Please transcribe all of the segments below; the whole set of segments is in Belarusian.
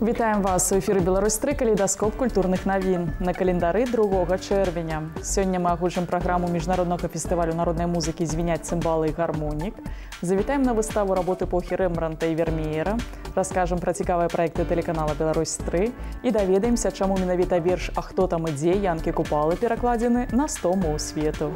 Вітаем вас у эфіры Беларусь-3 калейдаскоп культурных навін. На календары 2 чэрвеня. Сёння мы агучым праграму міжнароднага фестывалю народнай музыкі «Звіняць цымбалы і гармонік». Завітаем на выставу работ эпохі Рэмбранта і Вермеера, раскажам пра цікавыя праекты тэлеканала «Беларусь-3 і даведаемся, чаму менавіта верш «А хто там ідзе» Янкі Купалы перакладзены на 100 моў свету.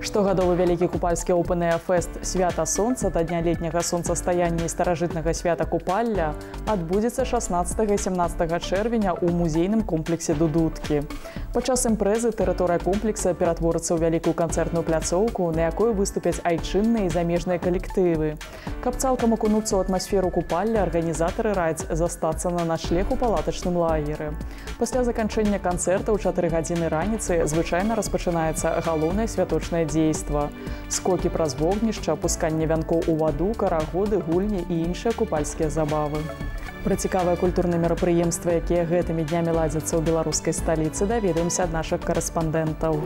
Штогадовы вялікі купальскі Open-Air-фэст «Свята сонца» да дня летняга сонцастаяння і старажытнага свята купалля адбудзецца 16 і 17 чэрвеня ў музейным комплексе «Дудуткі». Падчас імпрэзы тэрыторыя комплекса ператворыцца ў вялікую канцэртную пляцоўку, на якой выступяць айчынныя і замежныя калектывы. Каб цалкам акунуцца ў атмасферу купалля, арганізатары раяць застацца на начлег у палатачным лагеры. Пасля заканчэння канцэрта ў 4 гадзіны раніцы звычайна распачынаецца галоўнае святочнае дзейства. Скокі праз вогнішча, пусканне вянкоў у ваду, карагоды, гульні і іншыя купальскія забавы. Пра цікавыя культурныя мерапрыемствы, якія гэтымі днямі ладзяцца ў беларускай сталіцы, даведаемся ад нашых карэспандэнтаў.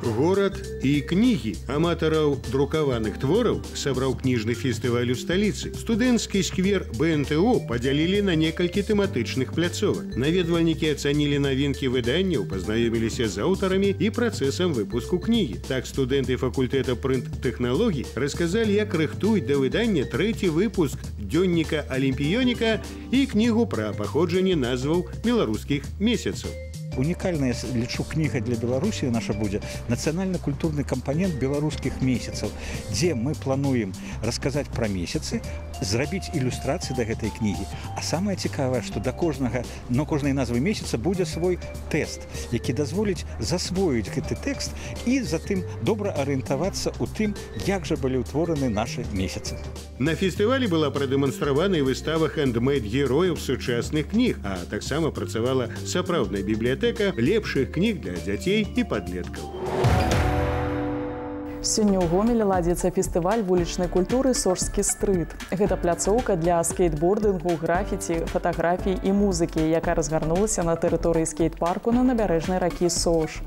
Горад і кнігі аматараў друкаваных твораў сабраў кніжны фестываль у сталіцы. Студэнцкі сквер БНТУ падзялілі на некалькі тэматычных пляцовак. Наведвальнікі ацанілі навінкі выданняў, пазнаёміліся з аўтарамі і працэсам выпуску кнігі. Так студэнты факультэта прынт-тэхналогій расказалі, як рыхтуюць да выдання 3-й выпуск дзённіка «Алімпіёніка» і кнігу пра паходжанне назваў беларускіх месяцаў. Унікальная, лічу, кніга для Беларусі наша будзе нацыянальна-культурны кампанент беларускіх месяцаў, дзе мы плануем расказаць пра месяцы, зрабіць ілюстрацыі да гэтай кнігі. А самае цікавае, што да кожнай назвы месяца будзе свой тэст, які дазволіць засвоіць гэты тэкст і затым добра арыентавацца ў тым, як жа былі ўтвораны нашы месяцы. На фестывалі была прадэманстравана і выстава хэндмэйд-герояў сучасных кніг, а таксама працавала сапраўдная бібліятэка лепшых кніг для дзяцей і падлеткаў. Сёння ў Гомелі ладзіцца фестываль вулічнай культуры «Сожскі стрыт». Гэта пляцоўка для скейтбордынгу, графіці, фатаграфій і музыкі, якая разгарнулася на тэрыторыі скейт-парку на набярэжнай ракі Сож.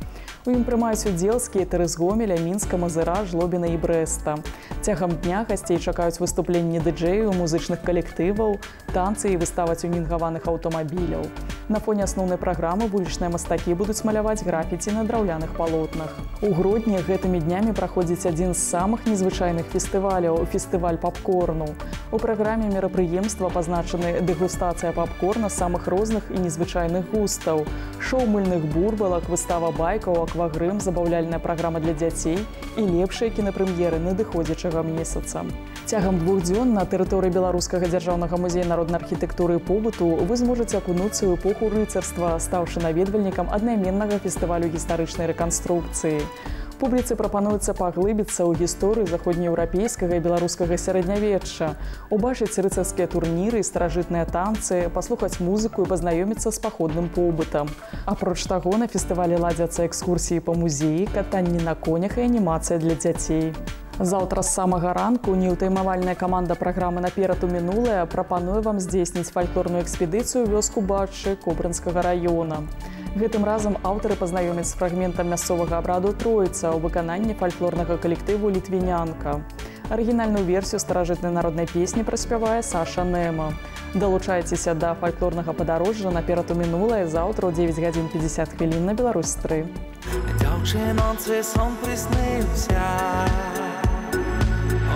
У ім прымаюць удзел скейтары з Гомеля, Мінска, Мазыра, Жлобіна і Брэста. Цягам дня гасцей чакаюць выступленні дыджэяў, музычных калектываў, танцы і выстава тюнінгаваных аўтамабіляў. На фоне асноўнай праграмы вулічныя мастакі будуць маляваць графіці на драўляных палотнах. У Гродні гэтымі днямі праходзіць адзін з самых незвычайных фестываляў – фестываль папкорну. У праграме мерапрыемства пазначаны дэгустацыя папкорна самых розных і незвычайных густаў, шоу мыльных бурбалак, выстава байкаў, аквагрым, забаўляльная праграма для дзяцей і лепшыя кінапрэм'еры надыходзячага месяца. Цягам 2 дзён на тэрыторыі Беларускага дзяржаўнага музея народнай архітэктуры і побыту вы зможаце акунуцца ў эпоху рыцарства, стаўшы наведвальнікам аднайменнага фестывалю гістарычнай рэканструкцыі. Публіцы прапануецца паглыбіцца ў гісторыю заходнееўрапейскага і беларускага сярэднявечча, убачыць рыцарскія турніры і старажытныя танцы, паслухаць музыку і пазнаёміцца з паходным побытам. Апроч таго, на фестывалі ладзяцца экскурсіі па музеі, катанні на конях і анімацыя для дзяцей. Заўтра з самага ранку неўтаймавальная каманда праграмы «Наперад у мінулае» прапануе вам здзейсніць фальклорную экспедыцыю ў вёску Батчы Кобрынскага раёна. Гэтым разам аўтары пазнаёмяць з фрагментам мясцовага абраду Троіца ў выкананні фальклорнага калектыву «Літвінянка». Арыгінальную версію старажытнай народнай песні праспявае Саша Нема. Далучайцеся да фальклорнага падарожжа «Наперад у мінулае» заўтра ў 9 гадзін 50 хвілін на Беларусь-3. Дзяўчыноцы сон прыснився,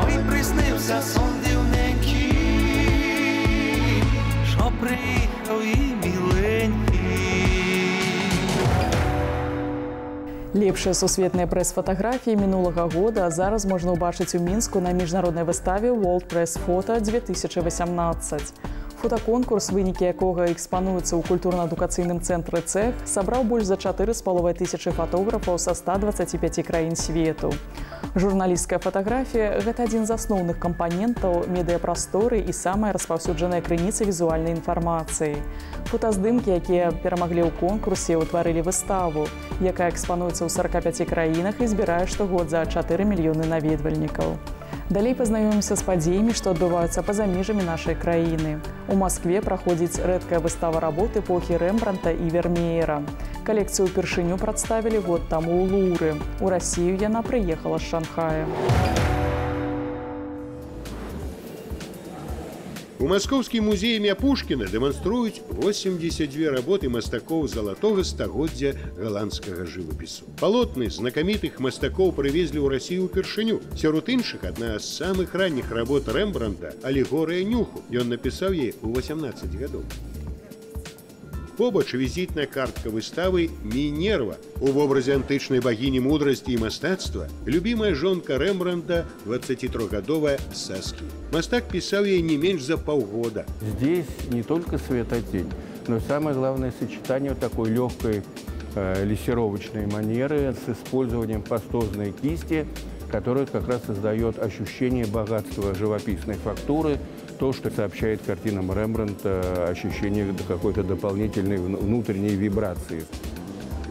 ой, прыснився сон дзіўненькі, що приїхав і міленький. Лепшыя сусветныя прэс-фатаграфіі мінулага года зараз можна ўбачыць у Мінску на міжнароднай выставе World Press Photo 2018. Фотаконкурс, вынікі якога экспануюцца ў культурна-адукацыйным цэнтры «Цэх», сабраў больш за 4500 фатографаў са 125 краін свету. Журналісцкая фатаграфія – гэта адзін з асноўных кампанентаў медыяпрасторы і самая распаўсюджаная крыніца візуальнай інфармацыі. Фотаздымкі, якія перамаглі ў конкурсе, ўтварылі выставу, якая экспануецца ў 45 краінах і збірае штогод за 4 мільёны наведвальнікаў. Далей пазнаёмімся з падзеямі, што адбываюцца па-за межамі нашай краіны. У Маскве праходзіць рэдкая выстава работ эпохі Рэмбранта і Вермеера. Калекцыю ўпершыню прадставілі год таму ў Луры. У Расію яна прыехала з Шанхая. У Маскоўскім музеі імя Пушкіна дэманструюць 82 работы мастакоў залатога стагоддзя галандскага жывапісу. Палотны знакамітых мастакоў прывезлі ў Расію ўпершыню. Сярод іншых адна з самых ранніх работ Рэмбранда «Алегорыя нюху». Ён напісаў яе ў 18 гадоў. Побач візітная картка выставы «Мінерва». У вобразе антычнай багіні мудрасці і мастацтва любімая жонка Рэмбранда, 23-гадовая Саскія. Мастак пісаў яе не менш за паўгода. Здесь не только светотень, но и самое главное сочетание такой легкой лессировочной манеры с использованием пастозной кисти, которая как раз создает ощущение богатства живописной фактуры, то, что сообщает картинам Рембрандта ощущение какой-то дополнительной внутренней вибрации.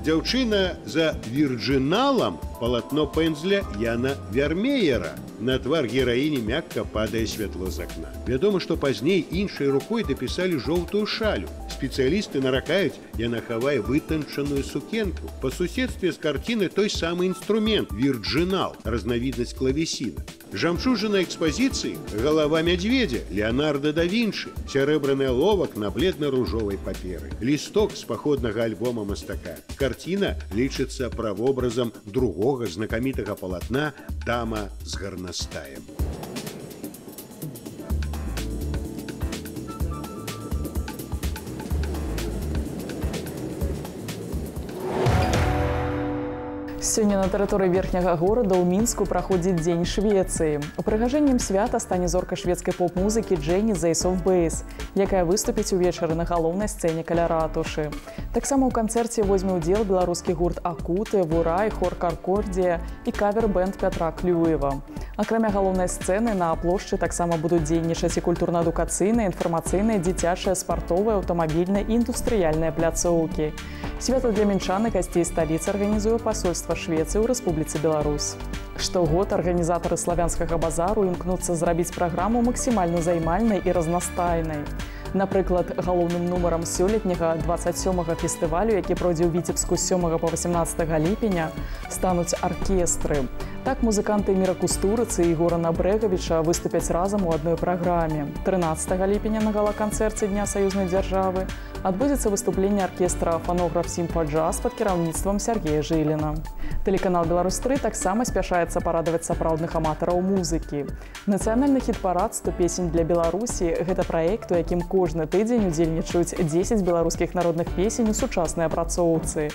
Дзяўчына за вірджыналам палатно пэндзля Яна Вермеера. На твар гераіні мякка падае святло з акна. Вядома, што пазней іншай рукой дапісалі жоўтую шалю. Спецыялісты наракаюць, яна хавае вытанчаную сукенку. Па суседстве з карціны той самы інструмент – вірджынал, разнавіднасць клавесіна. Жамчужына экспазіцыі – галава мядзведзя Леонардо да Вінчы, сярэбраны аловак на бледна-ружовай паперы, лісток з паходнага альбома мастака. Карціна лічыцца правобразам другога знакамітага палатна «Дама з гарнастаем». Сёння на тэрыторыі верхняга горада ў Мінску праходзіць дзень Швецыі. Упрыгажэннем свята стане зорка шведскай поп-музыкі Дженні з Ace of Base, якая выступіць увечары на галоўнай сцэне каля ратушы. Таксама ў канцэрце возьме ўдзел беларускі гурт «Акуты», «Вурай», хор «Каркордія» і кавер-бэнд Пятра Клюева. Акрамя галоўнай сцэны на плошчы таксама будуць дзейнічаць і культурна-адукацыйныя, інфармацыйныя, дзіцячыя, спартовыя, аўтамабільныя і індустрыяльныя пляцоўкі. Свята для мінчан і гасцей сталіцы арганізуе пасольства Швецыі ў Рэспубліцы Беларусь. Штогод арганізатары славянскага базару імкнуцца зрабіць праграму максімальна займальнай і разнастайнай. Напрыклад, галоўным нумарам сёлетняга 27-га фестывалю, які пройдзе ў Віцебску з 7 па 18 ліпеня, стануць аркестры. Так музыканты Міра Кустурыцы і Горана Брэгавіча выступяць разам у адной праграме. 13 ліпеня на гала-канцэрце Дня саюзнай дзяржавы адбудзецца выступленне аркестра «Фанограф Сімфа-джаз» пад кіраўніцтвам Сергея Жыліна. Тэлеканал «Беларусь-3» таксама спяшаецца парадаваць сапраўдных аматараў музыкі. Нацыянальны хіт-парад «100 песень для Беларусі» – гэта праект, у якім кожны тыдзень удзельнічаюць 10 беларускіх народных песень у сучаснай апрацоўцы.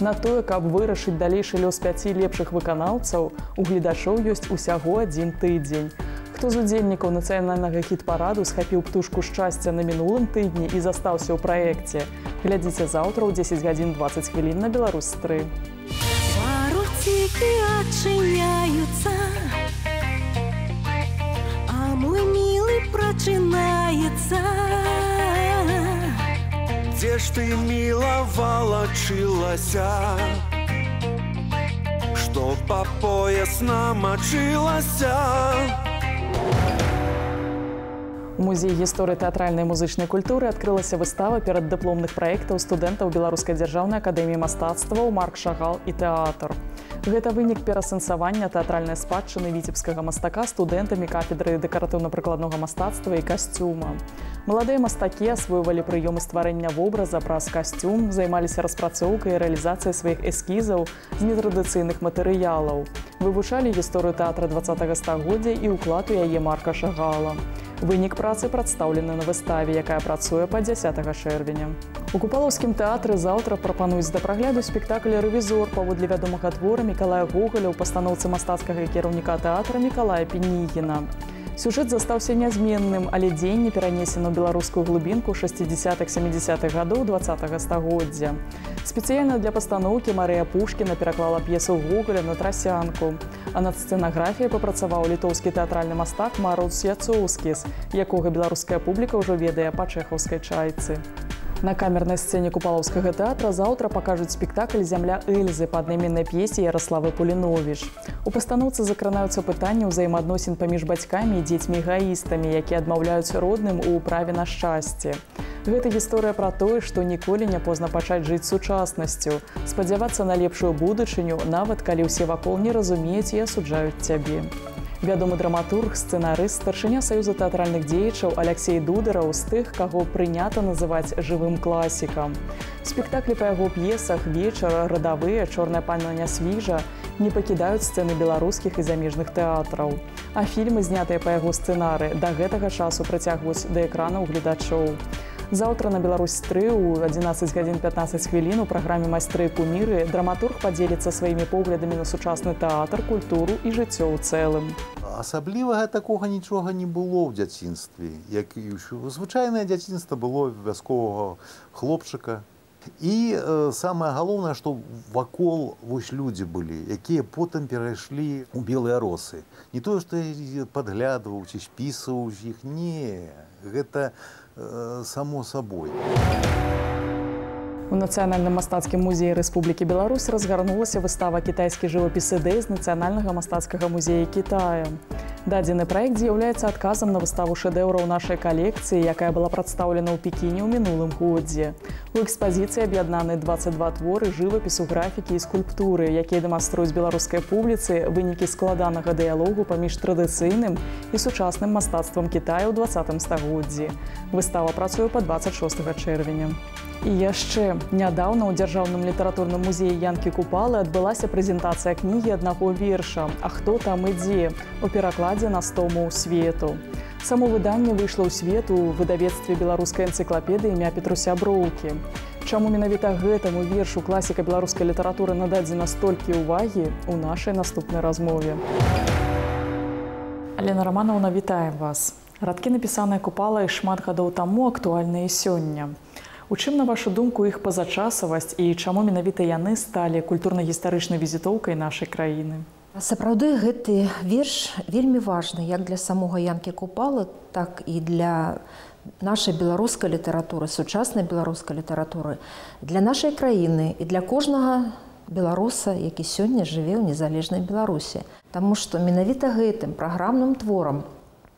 На тое, каб вырашыць далейшы лёс 5 лепшых выканаўцаў, у гледачоў ёсць усяго адзін тыдзень. Хто з удзельнікаў нацыянальнага хіт-параду схапіў птушку шчасця на мінулым тыдні і застаўся ў праекце? Глядзіце заўтра ў 10 гадзін 20 хвілін на Беларусь-3. Вороціки отчиняются, а мой милый прочинается. Где ж ты, милая, лечилася, что по пояс намочилася? У музеі гісторыі тэатральнай і музычнай культуры адкрылася выстава пераддыпломных праектаў студэнтаў Беларускай дзяржаўнай акадэміі мастацтваў «Марк Шагал» і тэатр. Гэта вынік пераасэнсавання тэатральнай спадчыны віцебскага мастака студэнтамі кафедры дэкаратыўна-прыкладнога мастацтва і касцюма. Маладыя мастакі асвойвалі прыёмы стварэння вобраза праз касцюм, займаліся распрацоўкай і рэалізацыяй сваіх эскізаў з нетрадыцыйных матэрыялаў, вывучалі гісторыю тэатра 20-га стагоддзя і ўклад у яе Марка Шагала. Вынік працы прадстаўлены на выставе, якая працуе па 10 чэрвеня. У Купалаўскім тэатры заўтра прапануюць да прагляду спектакль «Рэвізор» паводле вядомага твора Мікалая Гогаля ў пастаноўцы мастацкага кіраўніка тэатра Мікалая Пенігіна. Сюжэт застаўся нязменным, але дзеянне перанесена ў беларускую глыбінку 60-70-х гадоў 20-га стагоддзя. Спецыяльна для пастаноўкі Марыя Пушкіна пераклала п'есу Гогаля на трасянку, а над сцэнаграфіяй папрацаваў літоўскі тэатральны мастак Маруц Яцоўскіс, якога беларуская публіка ўжо ведае па чэхаўскай чайцы. На камернай сцэне Купалаўскага тэатра заўтра пакажуць спектакль «Зямля Эльзы» па аднайменнай п'есе Яраславы Пуліновіч. У пастаноўцы закранаюцца пытанні ўзаемаадносін паміж бацькамі і дзецьмі-эгаістамі, якія адмаўляюць родным у праве на шчасце. Гэта гісторыя пра тое, што ніколі не позна пачаць жыць сучаснасцю, спадзявацца на лепшую будучыню, нават калі ўсе вакол не разумеюць і асуджаюць цябе. Вядомы драматург, сцэнарыст, старшыня Саюза тэатральных дзеячаў Аляксей Дудараў з тых, каго прынята называць жывым класікам. Спектаклі па яго п'есах «Вечар», «Радавыя», «Чорная панна Нясвіжа» не пакідаюць сцэны беларускіх і замежных тэатраў. А фільмы, знятыя па яго сцэнары, да гэтага часу прыцягваюць да экранаў гледачоў. Заўтра на Беларусь-3 у 11 гадзін 15 хвілін у праграме «Майстры і куміры» драматург падзеліцца сваімі поглядамі на сучасны тэатр, культуру і жыццё ў цэлым. Асаблівага такога нічога не было ў дзяцінстве. Як і звычайнае дзяцінства было вясковага хлопчыка. І самае галоўнае, што вакол вось людзі былі, якія потым перайшлі ў белыя росы. Не тое, што я падглядваў ці спісаў з іх, не, гэта само сабой. У Нацыянальным мастацкім музеі Рэспублікі Беларусь разгарнулася выстава «Кітайскі жывапіс ідэй» з Нацыянальнага мастацкага музея Кітая. Дадзены праект з'яўляецца адказам на выставу шэдэўраў нашай калекцыі, якая была прадстаўлена ў Пекіне ў мінулым годзе. У экспазіцыі аб'яднаны 22 творы жывапісу, графікі і скульптуры, якія дэманструюць беларускай публіцы вынікі складанага дыялогу паміж традыцыйным і сучасным мастацтвам Кітая ў 20 стагоддзі. Выстава працуе па 26 чэрвеня. І яшчэ нядаўна ў Дзяржаўным літаратурным музеі Янкі Купалы адбылася прэзентацыя кнігі аднаго верша «А хто там ідзе» у перакладзе на 100 моў свету. Само выданне выйшла ў свет у выдавецтве беларускай энцыклапедыі імя Петруся Броўкі. Чаму менавіта гэтаму вершу класіка беларускай літаратуры нададзена столькі ўвагі у нашай наступнай размове. Алена Романовна, вітаем вас. Радкі, напісаныя Купалай шмат гадоў таму, актуальныя сёння. У чым, на вашу думку, іх пазачасавасць і чаму менавіта яны сталі культурна-гістарычнай візітоўкай нашай краіны? Сапраўды, гэты верш вельмі важны як для самога Янкі Купалы, так і для нашай беларускай літаратуры, сучаснай беларускай літаратуры, для нашай краіны і для кожнага беларуса, які сёння жыве ў незалежнай Беларусі. Таму што менавіта гэтым праграмным творам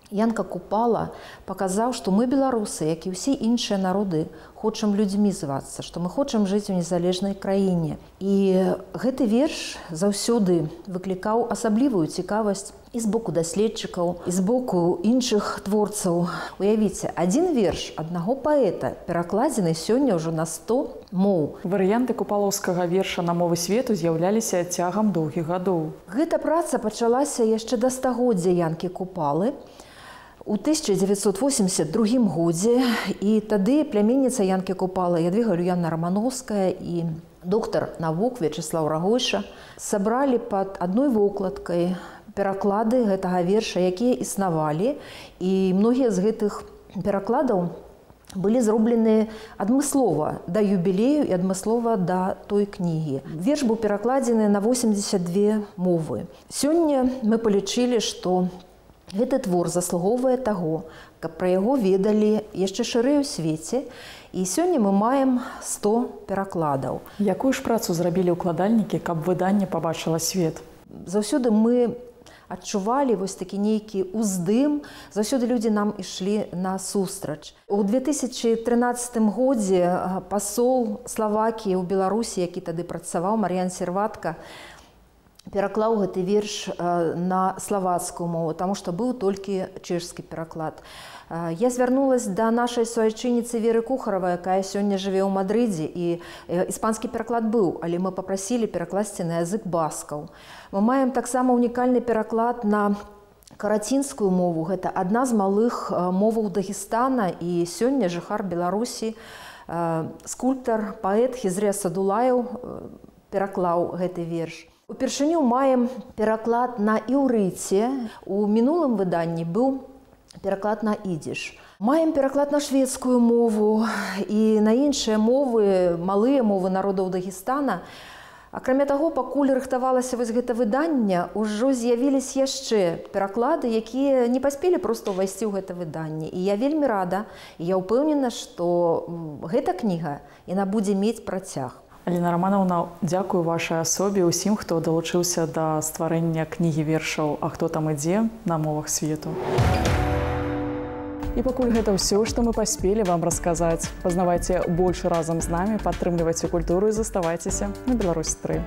Янка Купала паказаў, што мы, беларусы, як і ўсе іншыя народы, хочам людзьмі звацца, што мы хочам жыць у незалежнай краіне. І гэты верш заўсёды выклікаў асаблівую цікавасць і з боку даследчыкаў, і з боку іншых творцаў. Уявіце, адзін верш аднаго паэта перакладзены сёння ўжо на 100 моў. Варыянты купалаўскага верша на мовы свету з'яўляліся цягам доўгіх гадоў. Гэта праца пачалася яшчэ да стагоддзя Янкі Купалы, у 1982 годзе, і тады пляменніца Янкі Купалы Ядвіга Люяна Рамановская і доктар навук Вячеслав Рагойша сабралі пад адной вокладкай пераклады гэтага верша, якія існавалі, і многія з гэтых перакладаў былі зроблены адмыслова да юбілею і адмыслова да той кнігі. Верш быў перакладзены на 82 мовы. Сёння мы палічылі, што гэты твор заслугоўвае таго, каб пра яго ведалі яшчэ шырэй у свеце, і сёння мы маем 100 перакладаў. Якую ж працу зрабілі ўкладальнікі, каб выданне пабачыла свет? Заўсёды мы адчувалі вось такі нейкі ўздым, заўсёды людзі нам ішлі насустрач. У 2013 годзе пасол Славакіі ў Беларусі, які тады працаваў, Мар'ян Серватка, пераклаў гэты верш на славацкую мову, таму што быў толькі чэшскі пераклад. Я звярнулася да нашай суайчынніцы Веры Кухаравай, якая сёння жыве ў Мадрыдзе, і іспанскі пераклад быў, але мы папрасілі перакласці на язык баскаў. Мы маем таксама унікальны пераклад на карацінскую мову. Гэта адна з малых моваў Дагестана, і сёння жыхар Беларусі, скульптар, паэт Хізре Садулаеў пераклаў гэты верш. Упершыню маем пераклад на іўрыце. У мінулым выданні быў пераклад на ідзіш. Маем пераклад на шведскую мову і на іншыя мовы, малыя мовы народаў Дагестана. Акрамя таго, пакуль рыхтавалася вось гэта выданне, ужо з'явіліся яшчэ пераклады, якія не паспелі проста ўвайсці ў гэта выданне. І я вельмі рада, і я ўпэўнена, што гэта кніга, яна будзе мець працяг. Алена Романовна, дзякую вашай асобе, усім, хто далучыўся да стварэння кнігі вершаў «А хто там ідзе» на мовах свету. І пакуль гэта ўсё, што мы паспелі вам расказаць. Пазнавайце больш разам з намі, падтрымлівайце культуру і заставайцеся на Беларусь-3.